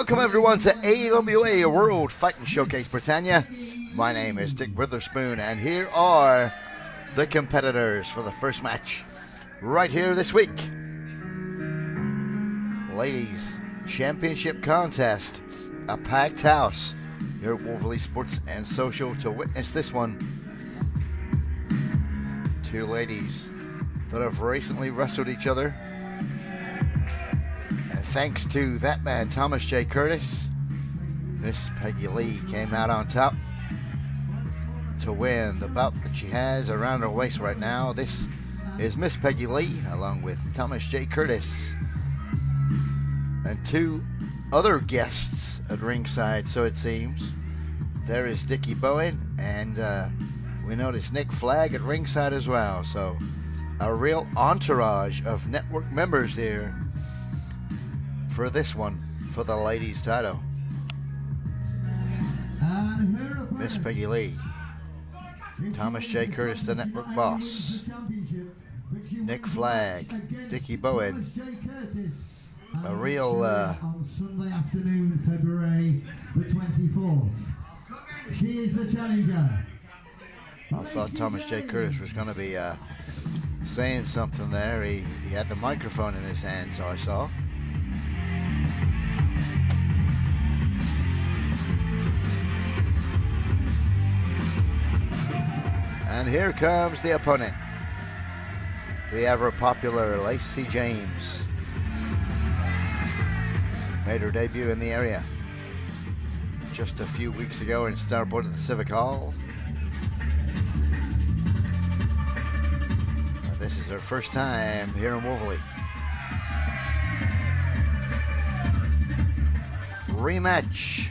Welcome everyone to AWA World Fighting Showcase Britannia. My name is Dick Witherspoon and here are the competitors for the first match right here this week. Ladies Championship Contest, a packed house here at Wolverley Sports and Social to witness this one. Two ladies that have recently wrestled each other. Thanks to that man, Thomas J. Curtis, Miss Peggy Lee came out on top to win the bout that she has around her waist right now. This is Miss Peggy Lee along with Thomas J. Curtis and two other guests at ringside, so it seems. There is Dickie Bowen and we notice Nick Flagg at ringside as well. So a real entourage of network members here for this one, for the ladies' title. Miss Peggy Lee, Thomas J. Curtis, the network boss, Nick Flagg, Dickie Bowen. A real on Sunday afternoon, February the 24th. She is the challenger. I thought Thomas J. Curtis was going to be saying something there. He had the microphone in his hand, so I saw. And here comes the opponent, the ever popular Lacey James. Made her debut in the area just a few weeks ago in Starboard at the Civic Hall. This is her first time here in Wolverley. Rematch.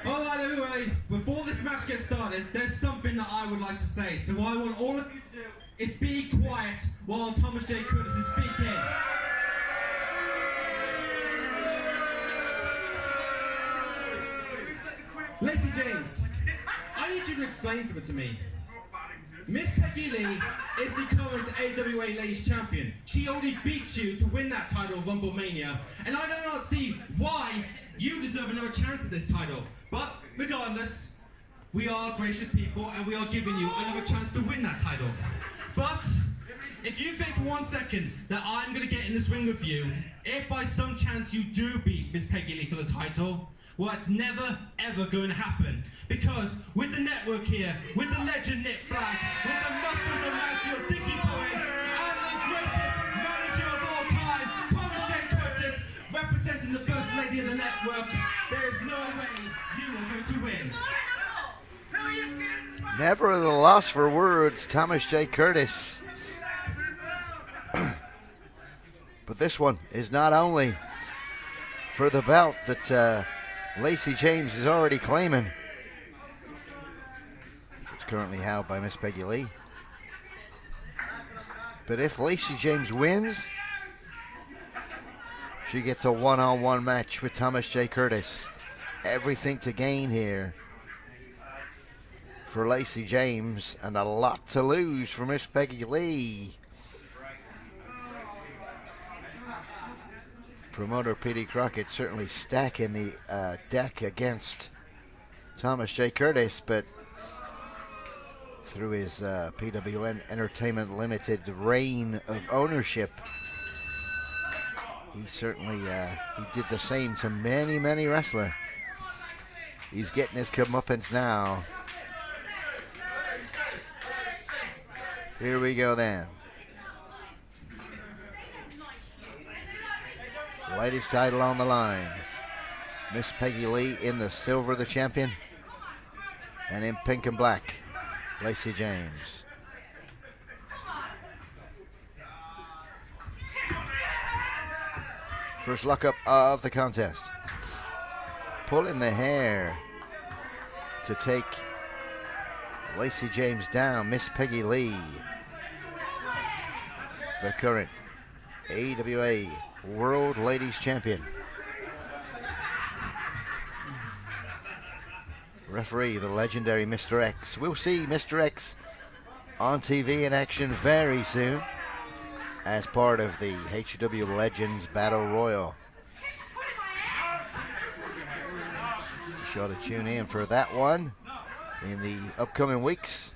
Alright everybody, before this match gets started, there's something that I would like to say. So what I want all of you to do is be quiet while Thomas J. Curtis is speaking. Lacey James, I need you to explain something to me. Miss Peggy Lee is the current AWA Ladies Champion. She already beat you to win that title of Rumble Mania, and I do not see why you deserve another chance at this title. But regardless, we are gracious people and we are giving you another chance to win that title. But if you think for 1 second that I'm going to get in this ring with you, if by some chance you do beat Miss Peggy Lee for the title, well, it's never ever going to happen. Because with the network here, with the legend Nick Flagg, with the muscles of Mansfield, Dickie Bowen, and the greatest manager of all time, Thomas J. Curtis, representing the first lady of the network, there is no way you are going to win. Never at a loss for words, Thomas J. Curtis. But this one is not only for the belt that Lacey James is already claiming. It's currently held by Miss Peggy Lee. But if Lacey James wins, she gets a one-on-one match with Thomas J. Curtis. Everything to gain here for Lacey James and a lot to lose for Miss Peggy Lee. Promoter P.D. Crockett certainly stacking the deck against Thomas J. Curtis, but through his PWN Entertainment Limited reign of ownership, he certainly he did the same to many, many wrestlers. He's getting his comeuppance now. Here we go then. Ladies title on the line. Miss Peggy Lee in the silver, the champion. And in pink and black, Lacey James. First lockup of the contest. Pulling the hair to take Lacey James down, Miss Peggy Lee, the current AWA World Ladies Champion. Referee, the legendary Mr. X. We'll see Mr. X on TV in action very soon. as part of the AWA Legends Battle Royal. Be sure to tune in for that one in the upcoming weeks.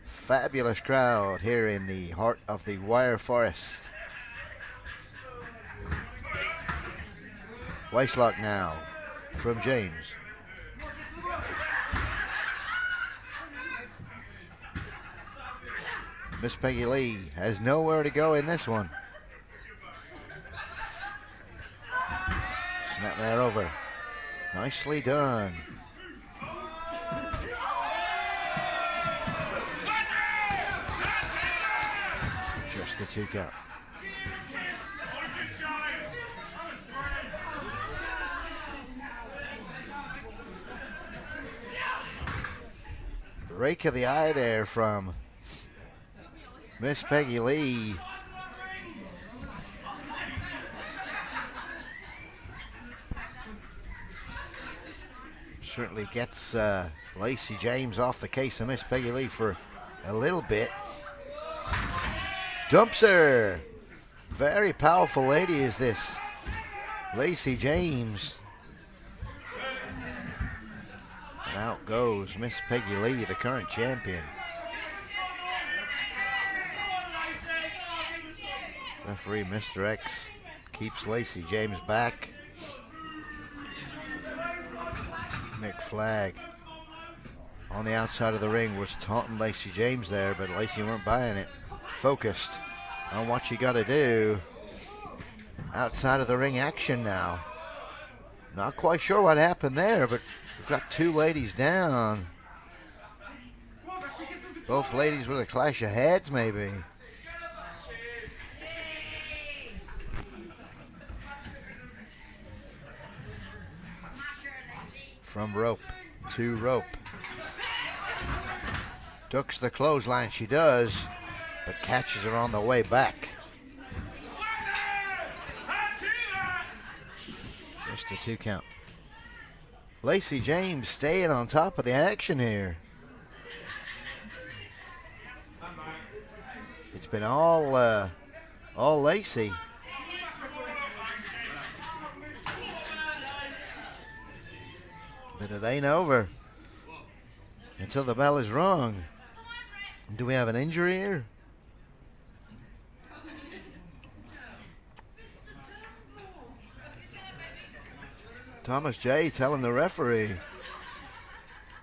Fabulous crowd here in the heart of the wire forest. Waistlock now from James. Miss Peggie Lee has nowhere to go in this one. Snapmare over. Nicely done. Just the 2 count. Rake of the eye there from Miss Peggie Lee. Certainly gets Lacey James off the case of Miss Peggie Lee for a little bit. Dumps her. Very powerful lady is this Lacey James. And out goes Miss Peggie Lee, the current champion. Referee Mr. X keeps Lacey James back. Mick Flag on the outside of the ring was taunting Lacey James there, but Lacey weren't buying it. Focused on what she got to do. Outside of the ring action now. Not quite sure what happened there, but we've got 2 ladies down. Both ladies with a clash of heads, maybe. From rope to rope. Ducks the clothesline, she does, but catches her on the way back. Just a 2 count. Lacey James staying on top of the action here. It's been all Lacey. But it ain't over until the bell is rung. Do we have an injury here? Thomas J telling the referee.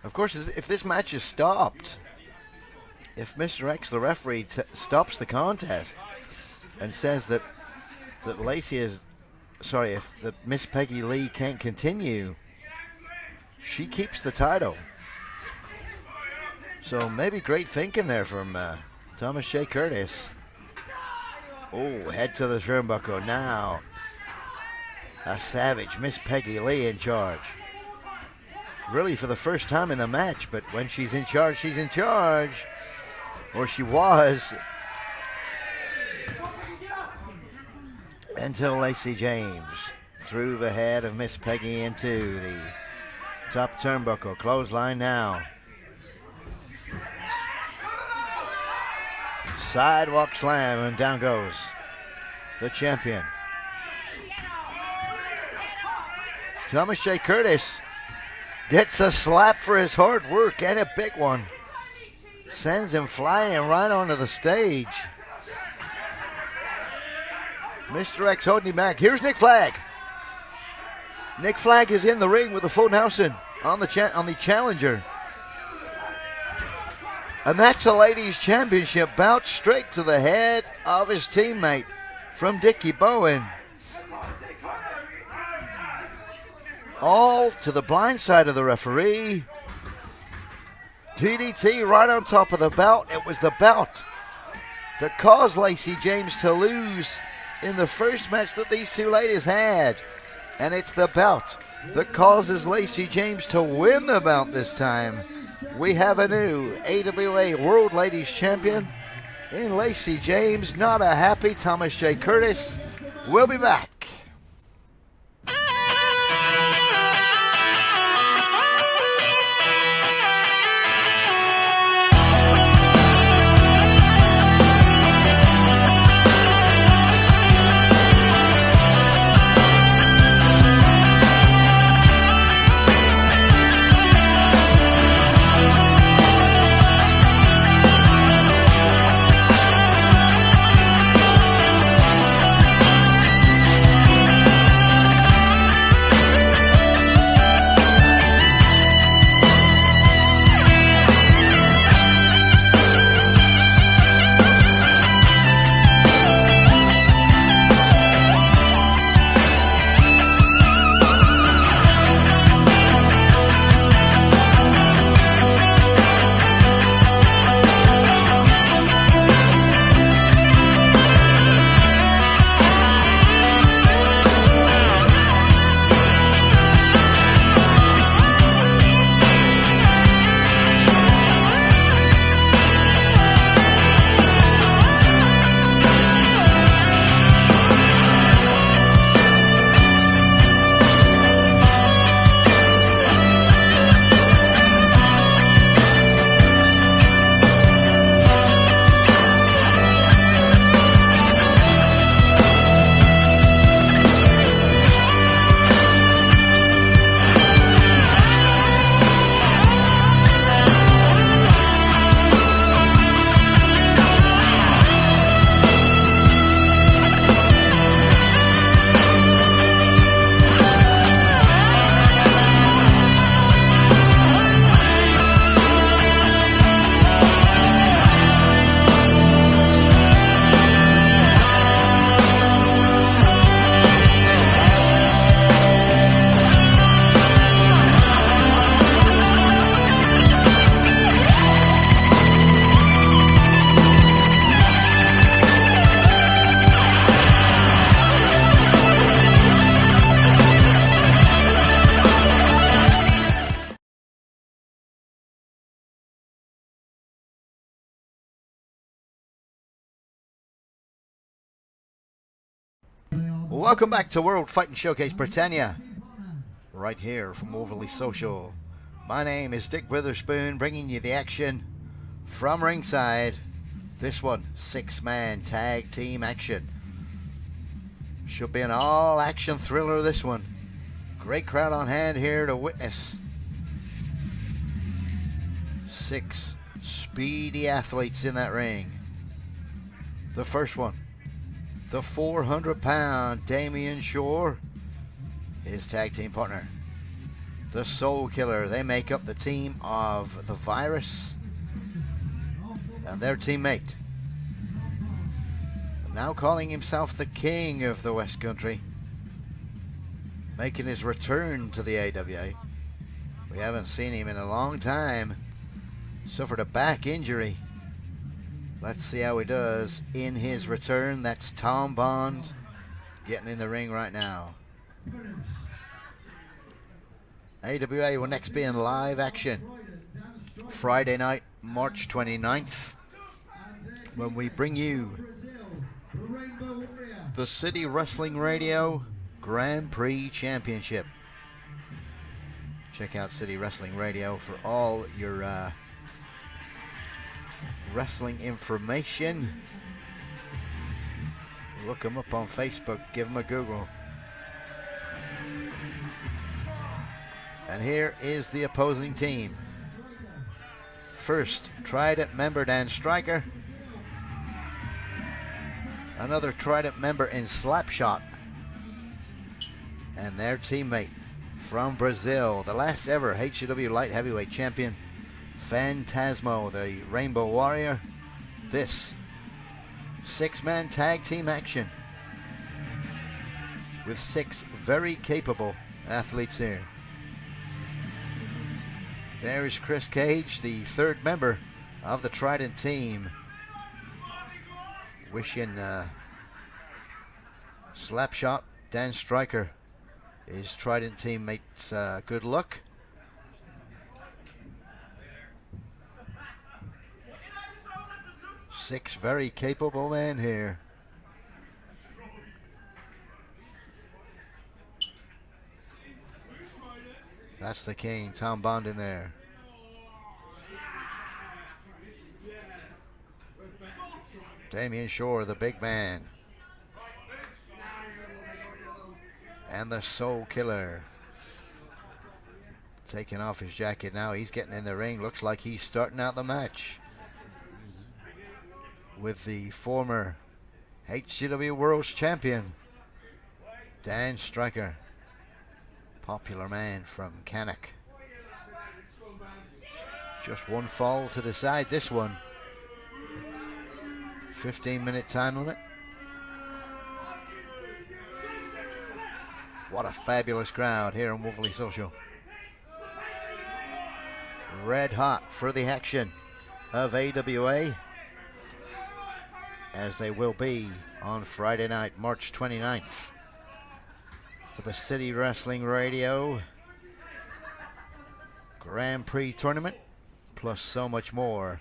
Of course, if this match is stopped, if Mr. X, the referee, stops the contest and says that Lacey is, sorry, if the Miss Peggie Lee can't continue, she keeps the title. So maybe great thinking there from Thomas J. Curtis. Oh, head to the turnbuckle now. A savage Miss Peggie Lee in charge. Really for the first time in the match, but when she's in charge, she's in charge. Or she was. Until Lacey James threw the head of Miss Peggie into the top turnbuckle. Clothesline now. Sidewalk slam, and down goes the champion. Thomas J. Curtis gets a slap for his hard work, and a big one. Sends him flying right onto the stage. Mr. X holding him back. Here's Nick Flag. Nick Flag is in the ring with the Fodenhausen on the challenger. And that's a ladies' championship bout straight to the head of his teammate from Dickie Bowen. All to the blind side of the referee. DDT right on top of the belt. It was the belt that caused Lacey James to lose in the first match that these 2 ladies had. And it's the belt that causes Lacey James to win the belt this time. We have a new AWA World Ladies Champion in Lacey James. Not a happy Thomas J. Curtis. We'll be back. Welcome back to World Fighting Showcase Britannia, right here from Wolverley Social. My name is Dick Witherspoon, bringing you the action from ringside. This one, 6-man tag team action. Should be an all-action thriller, this one. Great crowd on hand here to witness 6 speedy athletes in that ring. The first one, the 400-pound Damian Shore, his tag team partner, the Soul Killer. They make up the team of the Virus and their teammate, now calling himself the King of the West Country, making his return to the AWA. We haven't seen him in a long time. Suffered a back injury. Let's see how he does in his return. That's Tom Bond getting in the ring right now. AWA will next be in live action Friday night, March 29th, when we bring you the City Wrestling Radio Grand Prix Championship. Check out City Wrestling Radio for all your wrestling information. Look them up on Facebook, give them a Google. And here is the opposing team. First, Trident member Dan Stryker. Another Trident member in Slapshot. And their teammate from Brazil, the last ever HW Light Heavyweight Champion, Fantazmo, the Rainbow Warrior. This 6-man tag team action with 6 very capable athletes here. There is Chris Cage, the 3rd member of the Trident team, wishing Slapshot Dan Stryker, his Trident teammates, good luck. Six very capable men here. That's the King, Tom Bond in there. Damian Shore, the big man. And the Soul Killer. Taking off his jacket now. He's getting in the ring. Looks like he's starting out the match with the former HCW World's Champion, Dan Stryker. Popular man from Cannock. Just one fall to decide this one. 15-minute time limit. What a fabulous crowd here on Wolverley Social. Red hot for the action of AWA, as they will be on Friday night, March 29th, for the City Wrestling Radio Grand Prix Tournament, plus so much more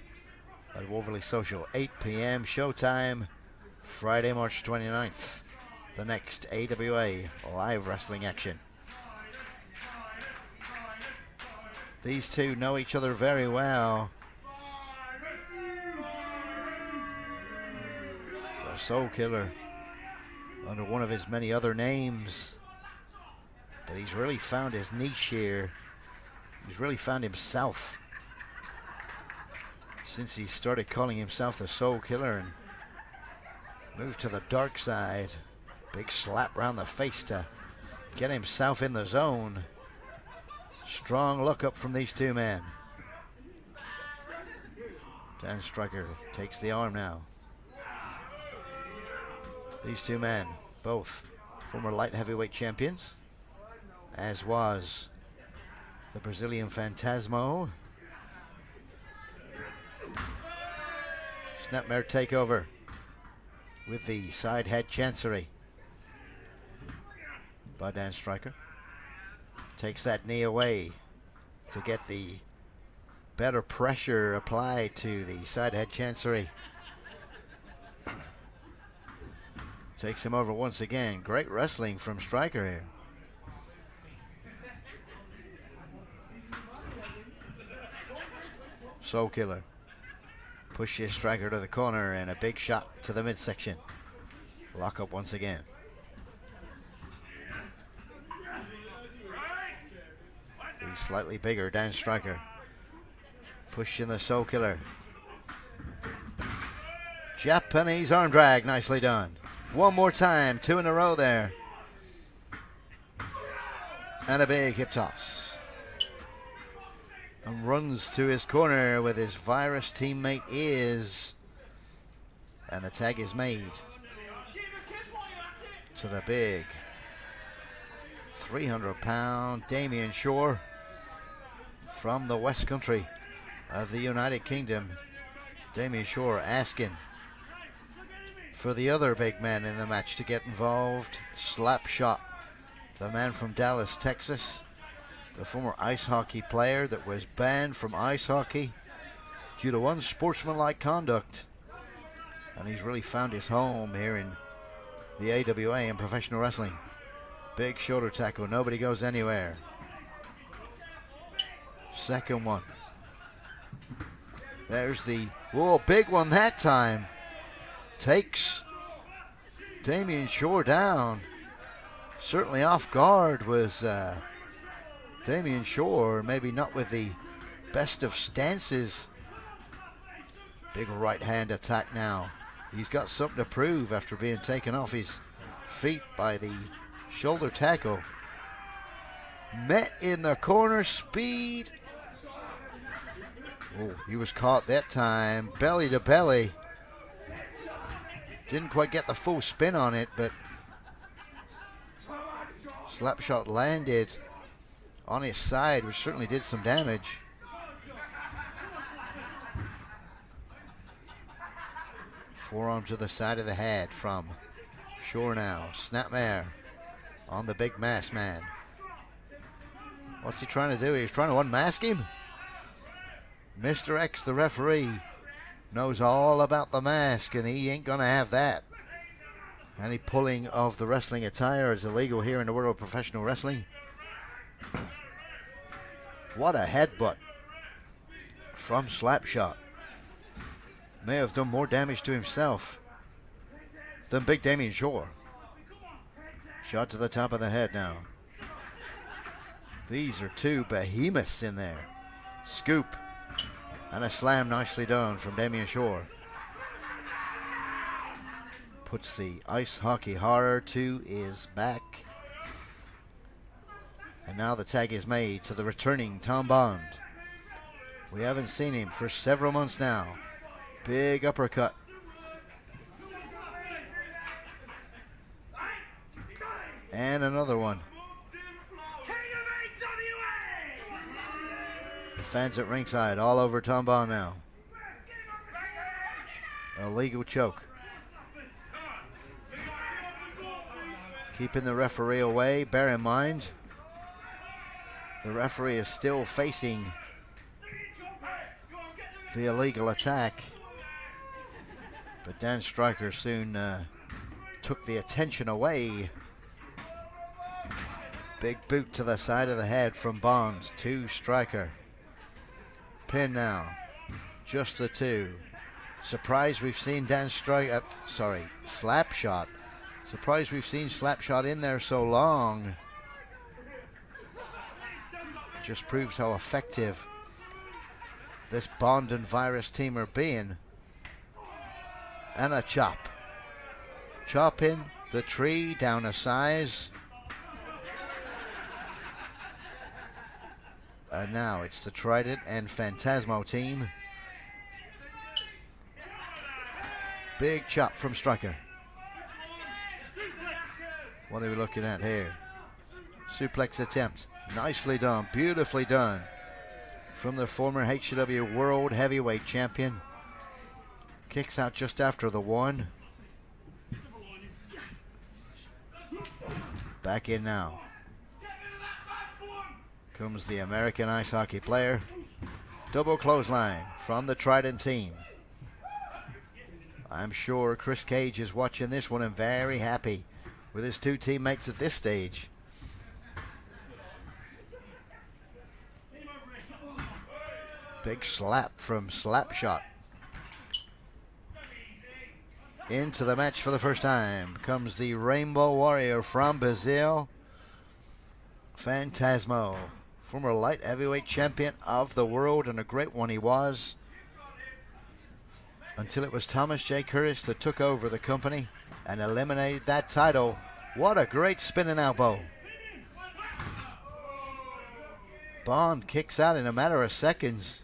at Wolverley Social. 8 p.m. showtime, Friday, March 29th, the next AWA live wrestling action. These two know each other very well. The Soul Killer, under one of his many other names, but he's really found his niche here. He's really found himself since he started calling himself the Soul Killer and moved to the dark side. Big slap round the face to get himself in the zone. Strong look up from these two men. Dan Stryker takes the arm now. These two men, both former light heavyweight champions, as was the Brazilian Fantazmo. Snapmare takeover with the side head chancery by Dan Stryker. Takes that knee away to get the better pressure applied to the side head chancery. Takes him over once again. Great wrestling from Striker here. Soul Killer. Pushes Striker to the corner and a big shot to the midsection. Lock up once again. The slightly bigger Dan Striker. Pushing the Soul Killer. Japanese arm drag, nicely done. One more time, 2 in a row there. And a big hip toss. And runs to his corner with his virus teammate is. And the tag is made to the big 300-pound Damien Shore from the West Country of the United Kingdom. Damien Shore asking for the other big man in the match to get involved. Slapshot, the man from Dallas, Texas, the former ice hockey player that was banned from ice hockey due to unsportsmanlike conduct. And he's really found his home here in the AWA in professional wrestling. Big shoulder tackle, nobody goes anywhere. Second one. There's the, whoa, big one that time. Takes Damien Shore down. Certainly off guard was Damien Shore, maybe not with the best of stances. Big right hand attack now. He's got something to prove after being taken off his feet by the shoulder tackle. Met in the corner, speed. Oh, he was caught that time, belly to belly. Didn't quite get the full spin on it, but Slapshot landed on his side, which certainly did some damage. Forearm to the side of the head from Shore now. Snapmare on the big mask man. What's he trying to do? He's trying to unmask him. Mr. X, the referee, knows all about the mask, and he ain't gonna have that. Any pulling of the wrestling attire is illegal here in the world of professional wrestling. What a headbutt from Slapshot. May have done more damage to himself than Big Damien Shore. Shot to the top of the head now. These are two behemoths in there. Scoop and a slam nicely done from Damien Shore. Puts the ice hockey horror to his back. And now the tag is made to the returning Tom Bond. We haven't seen him for several months now. Big uppercut. And another one. The fans at ringside all over Tom Bond now. Illegal choke. Keeping the referee away. Bear in mind, the referee is still facing the illegal attack. But Dan Striker soon took the attention away. Big boot to the side of the head from Bonds to Striker. Pin now. Just the two. Surprised we've seen Slapshot. Surprised we've seen Slapshot in there so long. Just proves how effective this Bond and Virus team are being. And a chop. Chopping the tree down a size. And now it's the Trident and Fantazmo team. Big chop from Striker. What are we looking at here? Suplex attempt. Nicely done. Beautifully done. From the former AWA World Heavyweight Champion. Kicks out just after the one. Back in now. Comes the American ice hockey player. Double clothesline from the Trident team. I'm sure Chris Cage is watching this one and very happy with his two teammates at this stage. Big slap from Slapshot. Into the match for the first time comes the Rainbow Warrior from Brazil, Fantazmo, former light heavyweight champion of the world, and a great one he was, until it was Thomas J. Curtis that took over the company and eliminated that title. What a great spinning elbow. Bond kicks out in a matter of seconds.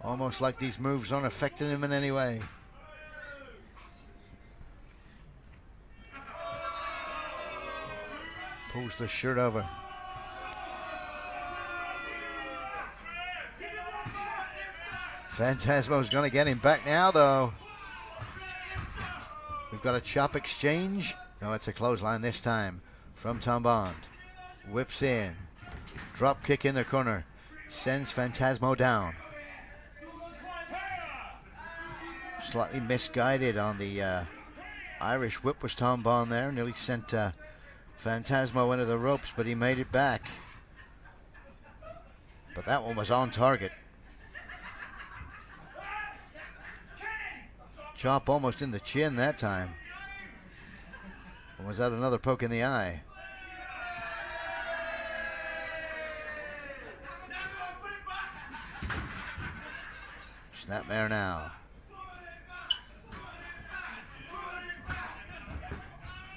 Almost like these moves aren't affecting him in any way. Pulls the shirt over. Phantasmo's going to get him back now, though. We've got a chop exchange. No, it's a clothesline this time from Tom Bond. Whips in. Drop kick in the corner. Sends Phantasmo down. Slightly misguided on the Irish whip was Tom Bond there. Nearly sent Phantasmo into the ropes, but he made it back. But that one was on target. Chop almost in the chin that time. Or was that another poke in the eye? Snapmare now.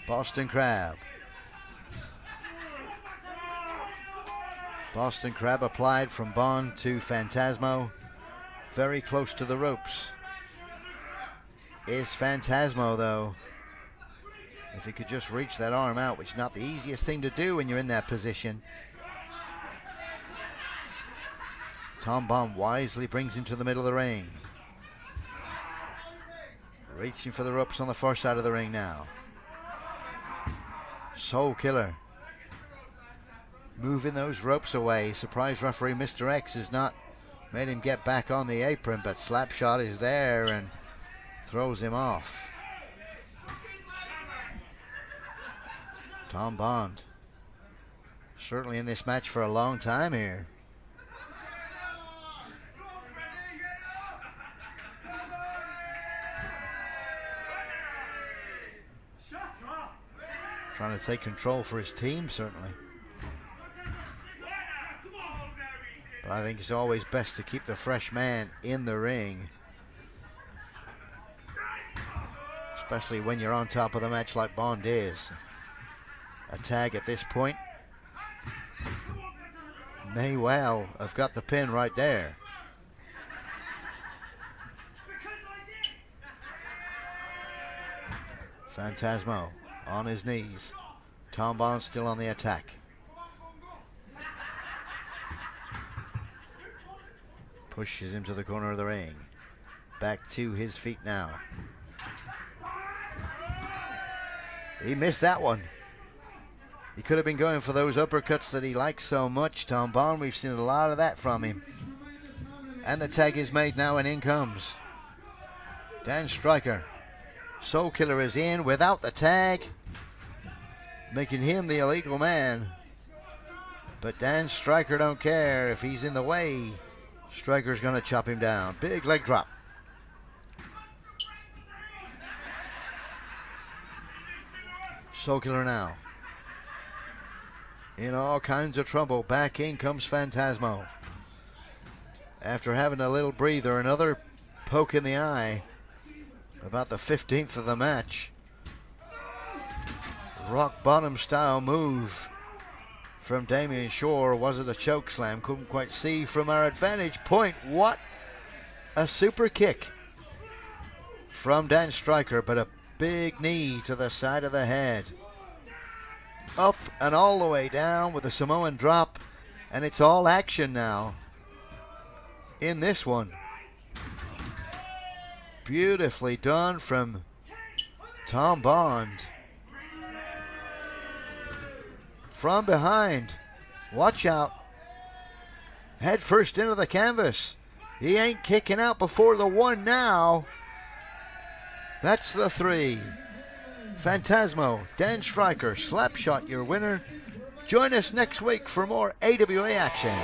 Boston Crab. Boston Crab applied from Bond to Phantasmo. Very close to the ropes is Phantasmo, though. If he could just reach that arm out, which is not the easiest thing to do when you're in that position. Tom Bond wisely brings him to the middle of the ring. Reaching for the ropes on the far side of the ring now. Soul Killer. Moving those ropes away. Surprise referee Mr. X has not made him get back on the apron, but Slapshot is there and throws him off. Tom Bond certainly in this match for a long time here. Trying to take control for his team, certainly. But I think it's always best to keep the fresh man in the ring. Especially when you're on top of the match like Bond is. A tag at this point may well have got the pin right there. Phantasmo on his knees. Tom Bond still on the attack. Pushes him to the corner of the ring. Back to his feet now. He missed that one. He could have been going for those uppercuts that he likes so much, Tom Bond. We've seen a lot of that from him. And the tag is made now, and in comes Dan Stryker. Soul Killer is in without the tag, making him the illegal man. But Dan Stryker don't care. If he's in the way, Stryker's going to chop him down. Big leg drop. Soul Killer now in all kinds of trouble. Back in comes Phantasmo. After having a little breather, another poke in the eye. About the 15th of the match. Rock bottom style move from Damien Shore. Was it a choke slam? Couldn't quite see from our advantage point. What a super kick from Dan Stryker, but a big knee to the side of the head. Up and all the way down with a Samoan drop, and it's all action now in this one. Beautifully done from Tom Bond. From behind. Watch out. Head first into the canvas. He ain't kicking out before the one now. That's the three. Fantazmo, Dan Stryker, Slapshot your winner. Join us next week for more AWA action.